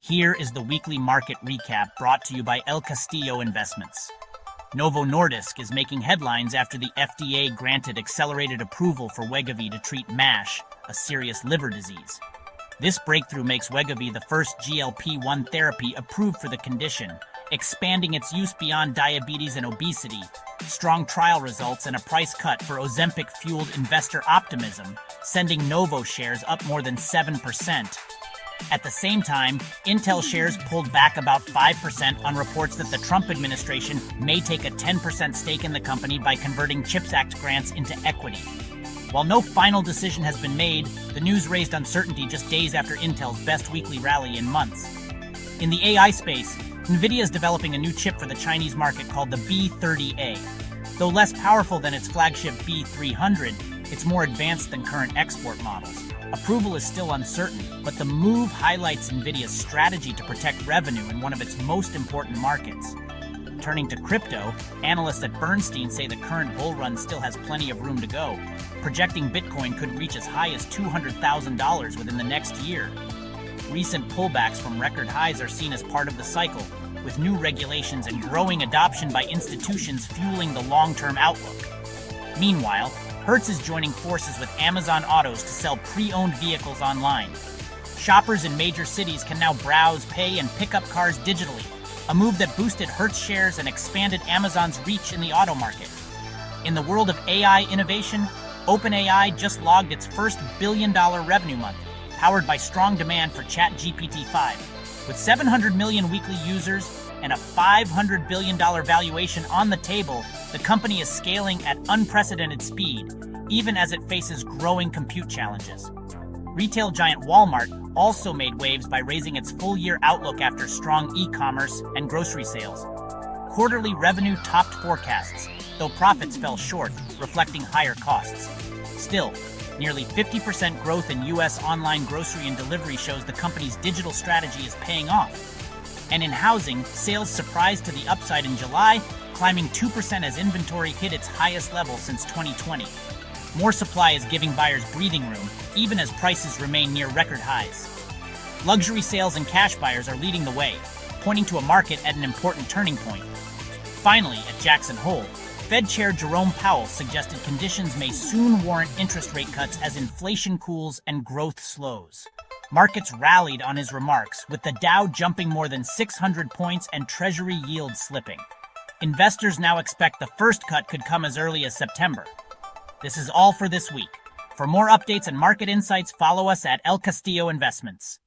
Here is the weekly market recap brought to you by Castillo Investments. Novo Nordisk is making headlines after the FDA granted accelerated approval for Wegovy to treat MASH, a serious liver disease. This breakthrough makes Wegovy the first GLP-1 therapy approved for the condition, expanding its use beyond diabetes and obesity. Strong trial results and a price cut for Ozempic fueled investor optimism, sending Novo shares up more than 7%. At the same time, Intel shares pulled back about 5% on reports that the Trump administration may take a 10% stake in the company by converting CHIPS Act grants into equity. While no final decision has been made, the news raised uncertainty just days after Intel's best weekly rally in months. In the AI space, Nvidia is developing a new chip for the Chinese market called the B30A. Though less powerful than its flagship B300, it's more advanced than current export models. Approval is still uncertain, but the move highlights Nvidia's strategy to protect revenue in one of its most important markets. Turning to crypto, analysts at Bernstein say the current bull run still has plenty of room to go, projecting Bitcoin could reach as high as $200,000 within the next year. Recent pullbacks from record highs are seen as part of the cycle, with new regulations and growing adoption by institutions fueling the long-term outlook. Meanwhile, Hertz is joining forces with Amazon Autos to sell pre-owned vehicles online. Shoppers in major cities can now browse, pay, and pick up cars digitally, a move that boosted Hertz shares and expanded Amazon's reach in the auto market. In the world of AI innovation, OpenAI just logged its first billion-dollar revenue month, powered by strong demand for ChatGPT-5. With 700 million weekly users and a $500 billion valuation on the table, the company is scaling at unprecedented speed, even as it faces growing compute challenges. Retail giant Walmart also made waves by raising its full-year outlook after strong e-commerce and grocery sales. Quarterly revenue topped forecasts, though profits fell short, reflecting higher costs. Still, nearly 50% growth in U.S. online grocery and delivery shows the company's digital strategy is paying off. And in housing, sales surprised to the upside in July, climbing 2% as inventory hit its highest level since 2020. More supply is giving buyers breathing room, even as prices remain near record highs. Luxury sales and cash buyers are leading the way, pointing to a market at an important turning point. Finally, at Jackson Hole, Fed Chair Jerome Powell suggested conditions may soon warrant interest rate cuts as inflation cools and growth slows. Markets rallied on his remarks, with the Dow jumping more than 600 points and Treasury yields slipping. Investors now expect the first cut could come as early as September. This is all for this week. For more updates and market insights, follow us at Castillo Investments.